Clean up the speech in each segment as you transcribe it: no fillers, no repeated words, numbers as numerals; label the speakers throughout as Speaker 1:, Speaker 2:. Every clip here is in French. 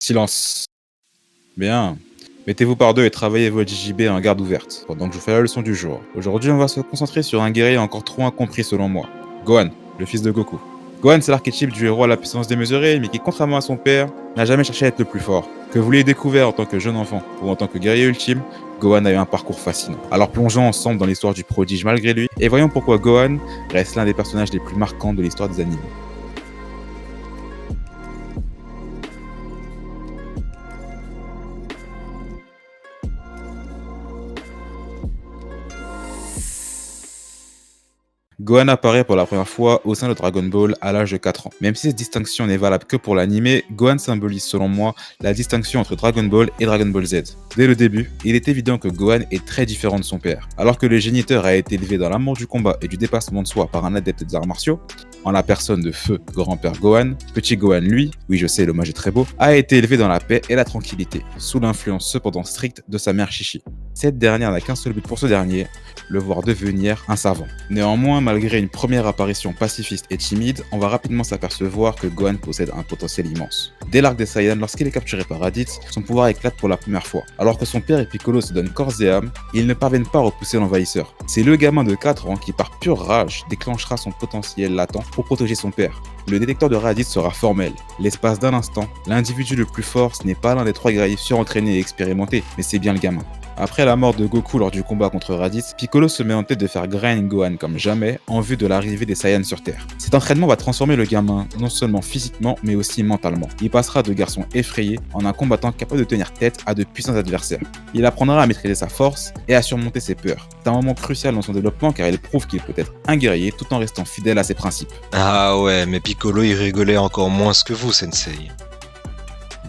Speaker 1: Silence. Bien. Mettez-vous par deux et travaillez votre JJB en garde ouverte, pendant que je vous fais la leçon du jour. Aujourd'hui, on va se concentrer sur un guerrier encore trop incompris selon moi. Gohan, le fils de Goku. Gohan, c'est l'archétype du héros à la puissance démesurée, mais qui, contrairement à son père, n'a jamais cherché à être le plus fort. Que vous l'ayez découvert en tant que jeune enfant ou en tant que guerrier ultime, Gohan a eu un parcours fascinant. Alors plongeons ensemble dans l'histoire du prodige malgré lui, et voyons pourquoi Gohan reste l'un des personnages les plus marquants de l'histoire des animés. Gohan apparaît pour la première fois au sein de Dragon Ball à l'âge de 4 ans. Même si cette distinction n'est valable que pour l'anime, Gohan symbolise selon moi la distinction entre Dragon Ball et Dragon Ball Z. Dès le début, il est évident que Gohan est très différent de son père. Alors que le géniteur a été élevé dans l'amour du combat et du dépassement de soi par un adepte des arts martiaux, en la personne de feu grand-père Gohan, petit Gohan lui, oui je sais l'hommage est très beau, a été élevé dans la paix et la tranquillité, sous l'influence cependant stricte de sa mère Chichi. Cette dernière n'a qu'un seul but pour ce dernier, le voir devenir un savant. Néanmoins, malgré une première apparition pacifiste et timide, on va rapidement s'apercevoir que Gohan possède un potentiel immense. Dès l'arc des Saiyans, lorsqu'il est capturé par Raditz, son pouvoir éclate pour la première fois. Alors que son père et Piccolo se donnent corps et âme, ils ne parviennent pas à repousser l'envahisseur. C'est le gamin de 4 ans qui, par pure rage, déclenchera son potentiel latent pour protéger son père. Le détecteur de Raditz sera formel. L'espace d'un instant, l'individu le plus fort, ce n'est pas l'un des 3 guerriers surentraînés et expérimentés, mais c'est bien le gamin. Après la mort de Goku lors du combat contre Raditz, Piccolo se met en tête de faire grind Gohan comme jamais en vue de l'arrivée des Saiyans sur Terre. Cet entraînement va transformer le gamin non seulement physiquement mais aussi mentalement. Il passera de garçon effrayé en un combattant capable de tenir tête à de puissants adversaires. Il apprendra à maîtriser sa force et à surmonter ses peurs. C'est un moment crucial dans son développement car il prouve qu'il peut être un guerrier tout en restant fidèle à ses principes.
Speaker 2: Ah ouais, mais Piccolo il rigolait encore moins que vous, Sensei.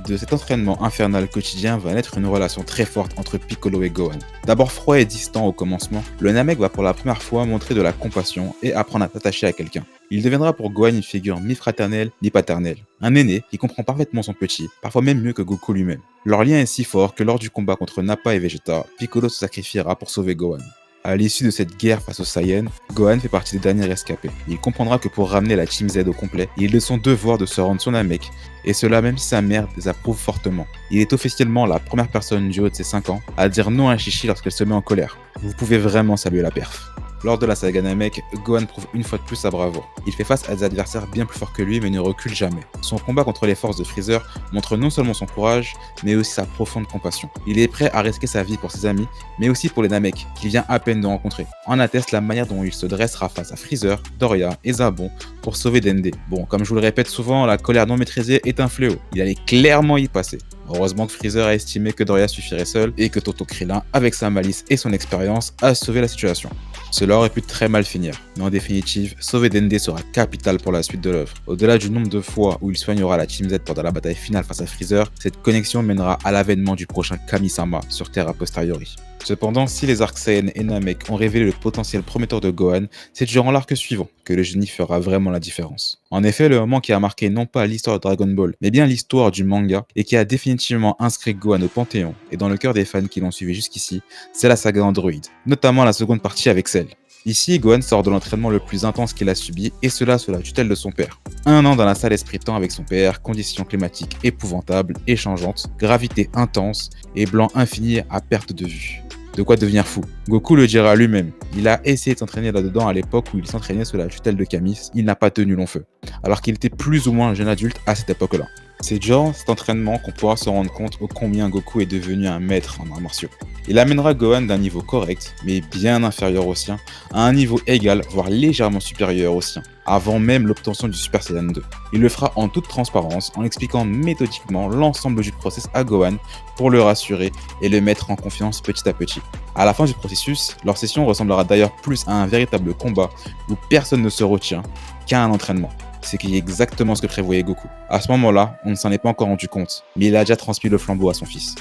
Speaker 1: De cet entraînement infernal quotidien va naître une relation très forte entre Piccolo et Gohan. D'abord froid et distant au commencement, le Namek va pour la première fois montrer de la compassion et apprendre à s'attacher à quelqu'un. Il deviendra pour Gohan une figure ni fraternelle ni paternelle. Un aîné qui comprend parfaitement son petit, parfois même mieux que Goku lui-même. Leur lien est si fort que lors du combat contre Nappa et Vegeta, Piccolo se sacrifiera pour sauver Gohan. À l'issue de cette guerre face aux Saiyans, Gohan fait partie des derniers rescapés. Il comprendra que pour ramener la Team Z au complet, il est de son devoir de se rendre son Namek, et cela même si sa mère désapprouve fortement. Il est officiellement la première personne du haut de ses 5 ans à dire non à Chichi lorsqu'elle se met en colère. Vous pouvez vraiment saluer la perf. Lors de la saga Namek, Gohan prouve une fois de plus sa bravoure. Il fait face à des adversaires bien plus forts que lui mais ne recule jamais. Son combat contre les forces de Freezer montre non seulement son courage, mais aussi sa profonde compassion. Il est prêt à risquer sa vie pour ses amis, mais aussi pour les Namek, qu'il vient à peine de rencontrer. En atteste la manière dont il se dressera face à Freezer, Doria et Zabon pour sauver Dende. Bon, comme je vous le répète souvent, la colère non maîtrisée est un fléau. Il allait clairement y passer. Heureusement que Freezer a estimé que Doria suffirait seul et que Toto Krillin, avec sa malice et son expérience, a sauvé la situation. Cela aurait pu très mal finir, mais en définitive, sauver Dende sera capital pour la suite de l'œuvre. Au-delà du nombre de fois où il soignera la Team Z pendant la bataille finale face à Freezer, cette connexion mènera à l'avènement du prochain Kami-sama sur Terre a posteriori. Cependant, si les arcs Saiyan et Namek ont révélé le potentiel prometteur de Gohan, c'est durant l'arc suivant que le génie fera vraiment la différence. En effet, le moment qui a marqué non pas l'histoire de Dragon Ball, mais bien l'histoire du manga, et qui a définitivement inscrit Gohan au Panthéon et dans le cœur des fans qui l'ont suivi jusqu'ici, c'est la saga Android, notamment la seconde partie avec Cell. Ici, Gohan sort de l'entraînement le plus intense qu'il a subi, et cela sous la tutelle de son père. 1 an dans la salle esprit-temps avec son père, conditions climatiques épouvantables et changeantes, gravité intense et blanc infini à perte de vue. De quoi devenir fou. Goku le dira lui-même. Il a essayé de s'entraîner là-dedans à l'époque où il s'entraînait sous la tutelle de Camis, il n'a pas tenu long feu, alors qu'il était plus ou moins un jeune adulte à cette époque-là. C'est durant cet entraînement qu'on pourra se rendre compte au combien Goku est devenu un maître en arts martiaux. Il amènera Gohan d'un niveau correct, mais bien inférieur au sien, à un niveau égal, voire légèrement supérieur au sien, avant même l'obtention du Super Saiyan 2. Il le fera en toute transparence, en expliquant méthodiquement l'ensemble du process à Gohan pour le rassurer et le mettre en confiance petit à petit. À la fin du processus, leur session ressemblera d'ailleurs plus à un véritable combat où personne ne se retient qu'à un entraînement. C'est qui est exactement ce que prévoyait Goku. À ce moment-là, on ne s'en est pas encore rendu compte, mais il a déjà transmis le flambeau à son fils.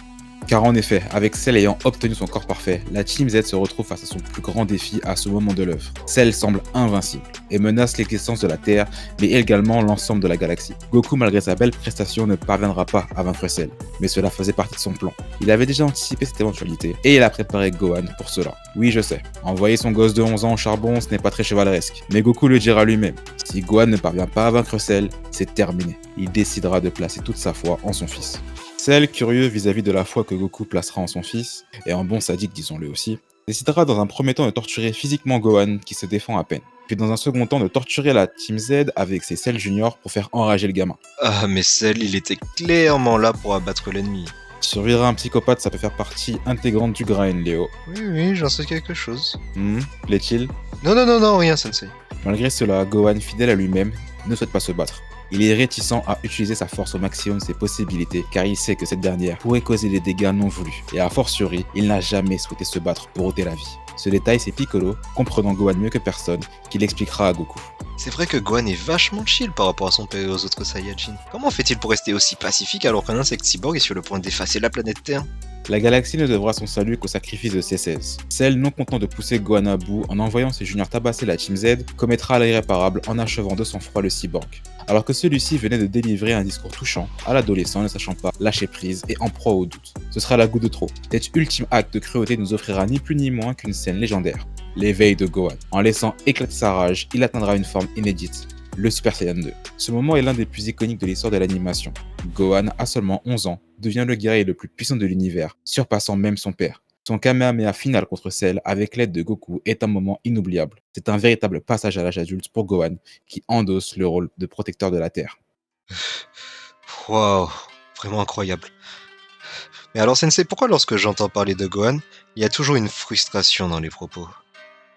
Speaker 1: Car en effet, avec Cell ayant obtenu son corps parfait, la Team Z se retrouve face à son plus grand défi à ce moment de l'œuvre. Cell semble invincible et menace l'existence de la Terre, mais également l'ensemble de la galaxie. Goku, malgré sa belle prestation, ne parviendra pas à vaincre Cell, mais cela faisait partie de son plan. Il avait déjà anticipé cette éventualité et il a préparé Gohan pour cela. Oui, je sais, envoyer son gosse de 11 ans au charbon, ce n'est pas très chevaleresque, mais Goku le dira lui-même. Si Gohan ne parvient pas à vaincre Cell, c'est terminé. Il décidera de placer toute sa foi en son fils. Cell, curieux vis-à-vis de la foi que Goku placera en son fils, et en bon sadique disons-le aussi, décidera dans un premier temps de torturer physiquement Gohan qui se défend à peine, puis dans un second temps de torturer la Team Z avec ses Cell Junior pour faire enrager le gamin.
Speaker 2: Ah, mais Cell, il était clairement là pour abattre l'ennemi.
Speaker 1: Survivre à un psychopathe, ça peut faire partie intégrante du grind, Léo.
Speaker 2: Oui, j'en sais quelque chose.
Speaker 1: Plaît-il?
Speaker 2: Non, rien, Sensei.
Speaker 1: Malgré cela, Gohan, fidèle à lui-même, ne souhaite pas se battre. Il est réticent à utiliser sa force au maximum de ses possibilités car il sait que cette dernière pourrait causer des dégâts non voulus. Et a fortiori, il n'a jamais souhaité se battre pour ôter la vie. Ce détail, c'est Piccolo, comprenant Gohan mieux que personne, qui l'expliquera à Goku.
Speaker 2: C'est vrai que Gohan est vachement chill par rapport à son père et aux autres Saiyajin. Comment fait-il pour rester aussi pacifique alors qu'un insecte cyborg est sur le point d'effacer la planète Terre?
Speaker 1: La galaxie ne devra son salut qu'au sacrifice de C16. Cell, non content de pousser Gohan à bout en envoyant ses juniors tabasser la Team Z, commettra l'irréparable en achevant de sang-froid le cyborg. Alors que celui-ci venait de délivrer un discours touchant à l'adolescent ne sachant pas lâcher prise et en proie au doute. Ce sera la goutte de trop. Cet ultime acte de cruauté nous offrira ni plus ni moins qu'une scène légendaire. L'éveil de Gohan. En laissant éclater sa rage, il atteindra une forme inédite, le Super Saiyan 2. Ce moment est l'un des plus iconiques de l'histoire de l'animation. Gohan, à seulement 11 ans, devient le guerrier le plus puissant de l'univers, surpassant même son père. Son Kamehameha final contre Cell avec l'aide de Goku est un moment inoubliable. C'est un véritable passage à l'âge adulte pour Gohan, qui endosse le rôle de protecteur de la Terre.
Speaker 2: Waouh, vraiment incroyable. Mais alors Sensei, pourquoi lorsque j'entends parler de Gohan, il y a toujours une frustration dans les propos?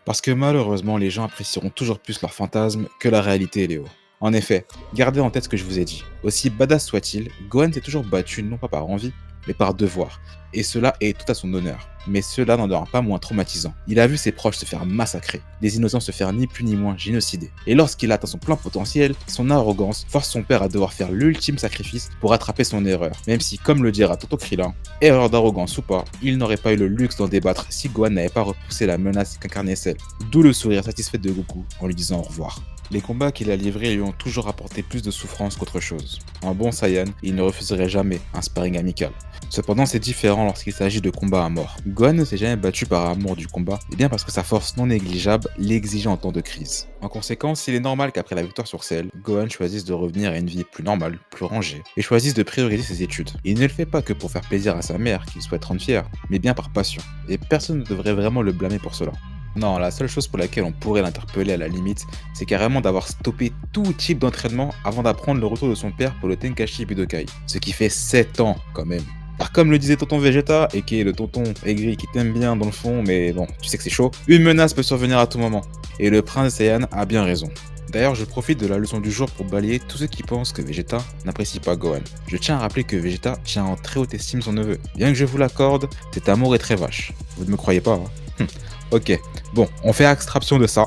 Speaker 1: Parce que malheureusement, les gens apprécieront toujours plus leur fantasme que la réalité, Léo. En effet, gardez en tête ce que je vous ai dit. Aussi badass soit-il, Gohan s'est toujours battu non pas par envie, mais par devoir. Et cela est tout à son honneur. Mais cela n'en demeure pas moins traumatisant. Il a vu ses proches se faire massacrer, des innocents se faire ni plus ni moins génocider. Et lorsqu'il atteint son plein potentiel, son arrogance force son père à devoir faire l'ultime sacrifice pour rattraper son erreur. Même si, comme le dira Tonton Krillin, erreur d'arrogance ou pas, il n'aurait pas eu le luxe d'en débattre si Gohan n'avait pas repoussé la menace qu'incarnait Cell. D'où le sourire satisfait de Goku en lui disant au revoir. Les combats qu'il a livrés lui ont toujours apporté plus de souffrance qu'autre chose. En bon Saiyan, il ne refuserait jamais un sparring amical. Cependant, c'est différent lorsqu'il s'agit de combats à mort. Gohan ne s'est jamais battu par amour du combat, et bien parce que sa force non négligeable l'exigeait en temps de crise. En conséquence, il est normal qu'après la victoire sur Cell, Gohan choisisse de revenir à une vie plus normale, plus rangée, et choisisse de prioriser ses études. Il ne le fait pas que pour faire plaisir à sa mère, qu'il souhaite rendre fier, mais bien par passion, et personne ne devrait vraiment le blâmer pour cela. Non, la seule chose pour laquelle on pourrait l'interpeller à la limite, c'est carrément d'avoir stoppé tout type d'entraînement avant d'apprendre le retour de son père pour le Tenkaichi Budokai. Ce qui fait 7 ans quand même. Car comme le disait tonton Vegeta, et qui est le tonton aigri qui t'aime bien dans le fond, mais bon, tu sais que c'est chaud, une menace peut survenir à tout moment. Et le prince Saiyan a bien raison. D'ailleurs, je profite de la leçon du jour pour balayer tous ceux qui pensent que Vegeta n'apprécie pas Gohan. Je tiens à rappeler que Vegeta tient en très haute estime son neveu. Bien que je vous l'accorde, cet amour est très vache. Vous ne me croyez pas, hein? Ok, bon, on fait abstraction de ça.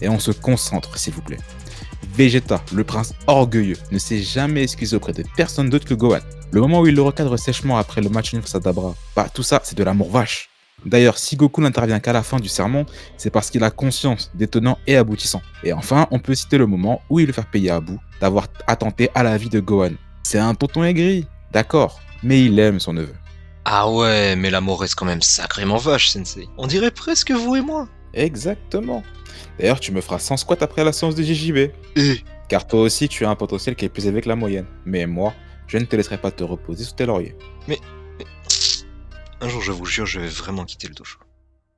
Speaker 1: Et on se concentre, s'il vous plaît. Vegeta, le prince orgueilleux, ne s'est jamais excusé auprès de personne d'autre que Gohan. Le moment où il le recadre sèchement après le match nul face à Dabra, bah tout ça, c'est de l'amour vache. D'ailleurs, si Goku n'intervient qu'à la fin du sermon, c'est parce qu'il a conscience des tenants et aboutissants. Et enfin, on peut citer le moment où il veut faire payer Abu d'avoir attenté à la vie de Gohan. C'est un tonton aigri, d'accord, mais il aime son neveu.
Speaker 2: Ah ouais, mais l'amour reste quand même sacrément vache, Sensei. On dirait presque vous et moi.
Speaker 1: Exactement. D'ailleurs, tu me feras 100 squats après la séance de JJB. Car toi aussi, tu as un potentiel qui est plus élevé que la moyenne. Mais moi, je ne te laisserai pas te reposer sous tes lauriers.
Speaker 2: Mais... Un jour, je vous jure, je vais vraiment quitter le dojo.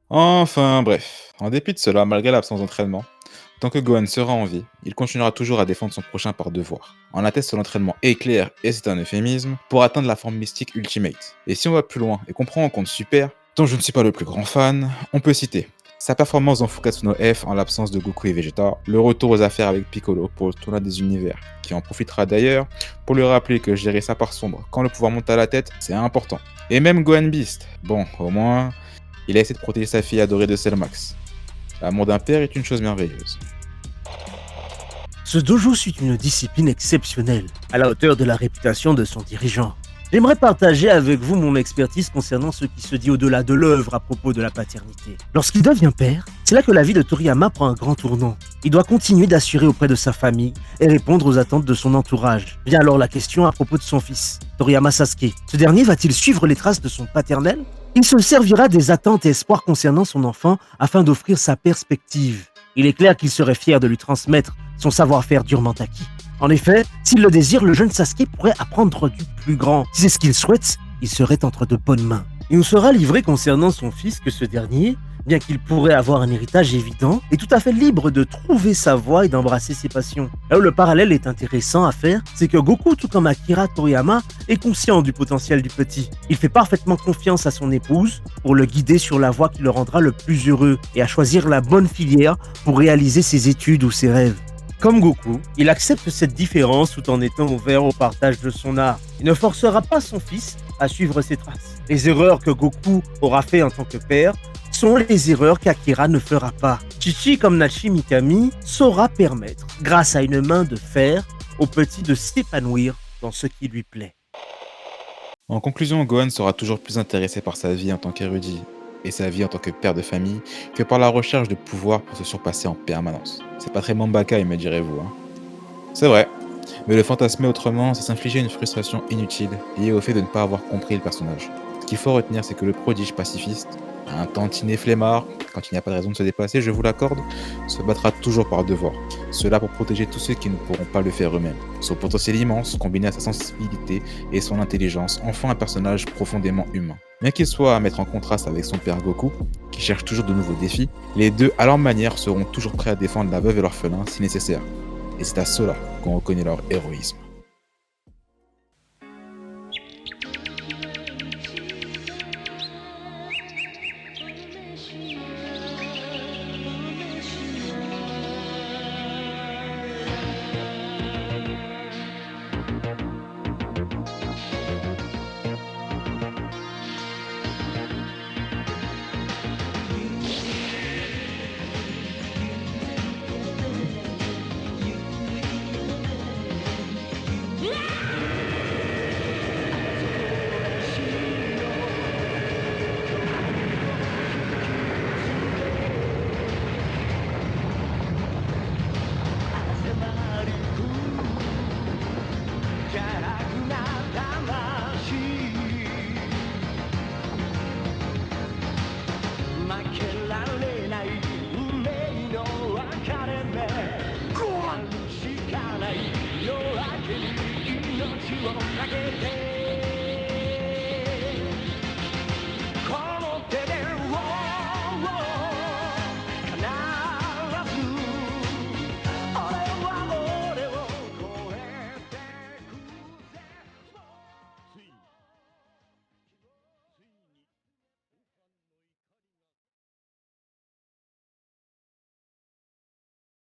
Speaker 1: Enfin, bref. En dépit de cela, malgré l'absence d'entraînement, tant que Gohan sera en vie, il continuera toujours à défendre son prochain par devoir. En atteste l'entraînement éclair, et c'est un euphémisme, pour atteindre la forme mystique Ultimate. Et si on va plus loin et qu'on prend en compte Super, dont je ne suis pas le plus grand fan, on peut citer sa performance dans Fukatsu no F en l'absence de Goku et Vegeta, le retour aux affaires avec Piccolo pour le tournoi des univers, qui en profitera d'ailleurs pour lui rappeler que gérer sa part sombre quand le pouvoir monte à la tête, c'est important. Et même Gohan Beast, bon, au moins, il a essayé de protéger sa fille adorée de Cell Max. L'amour d'un père est une chose merveilleuse.
Speaker 3: Ce dojo suit une discipline exceptionnelle, à la hauteur de la réputation de son dirigeant. J'aimerais partager avec vous mon expertise concernant ce qui se dit au-delà de l'œuvre à propos de la paternité. Lorsqu'il devient père, c'est là que la vie de Toriyama prend un grand tournant. Il doit continuer d'assurer auprès de sa famille et répondre aux attentes de son entourage. Vient alors la question à propos de son fils, Toriyama Sasuke. Ce dernier va-t-il suivre les traces de son paternel ? Il se servira des attentes et espoirs concernant son enfant afin d'offrir sa perspective. Il est clair qu'il serait fier de lui transmettre son savoir-faire durement acquis. En effet, s'il le désire, le jeune Sasuke pourrait apprendre du plus grand. Si c'est ce qu'il souhaite, il serait entre de bonnes mains. Il nous sera livré concernant son fils que ce dernier, bien qu'il pourrait avoir un héritage évident, est tout à fait libre de trouver sa voie et d'embrasser ses passions. Là où le parallèle est intéressant à faire, c'est que Goku, tout comme Akira Toriyama, est conscient du potentiel du petit. Il fait parfaitement confiance à son épouse pour le guider sur la voie qui le rendra le plus heureux et à choisir la bonne filière pour réaliser ses études ou ses rêves. Comme Goku, il accepte cette différence tout en étant ouvert au partage de son art. Il ne forcera pas son fils à suivre ses traces. Les erreurs que Goku aura fait en tant que père sont les erreurs qu'Akira ne fera pas. Chichi comme Nachi Mikami saura permettre, grâce à une main de fer, au petit de s'épanouir dans ce qui lui plaît.
Speaker 1: En conclusion, Gohan sera toujours plus intéressé par sa vie en tant qu'érudit et sa vie en tant que père de famille que par la recherche de pouvoir pour se surpasser en permanence. C'est pas très Mambaka, me direz-vous. Hein. C'est vrai, mais le fantasmer autrement, c'est s'infliger une frustration inutile liée au fait de ne pas avoir compris le personnage. Ce qu'il faut retenir, c'est que le prodige pacifiste, un tantinet flemmard, quand il n'y a pas de raison de se dépasser, je vous l'accorde, se battra toujours par devoir. Cela pour protéger tous ceux qui ne pourront pas le faire eux-mêmes. Son potentiel immense, combiné à sa sensibilité et son intelligence, en font un personnage profondément humain. Bien qu'il soit à mettre en contraste avec son père Goku, qui cherche toujours de nouveaux défis, les deux, à leur manière, seront toujours prêts à défendre la veuve et l'orphelin si nécessaire. Et c'est à cela qu'on reconnaît leur héroïsme.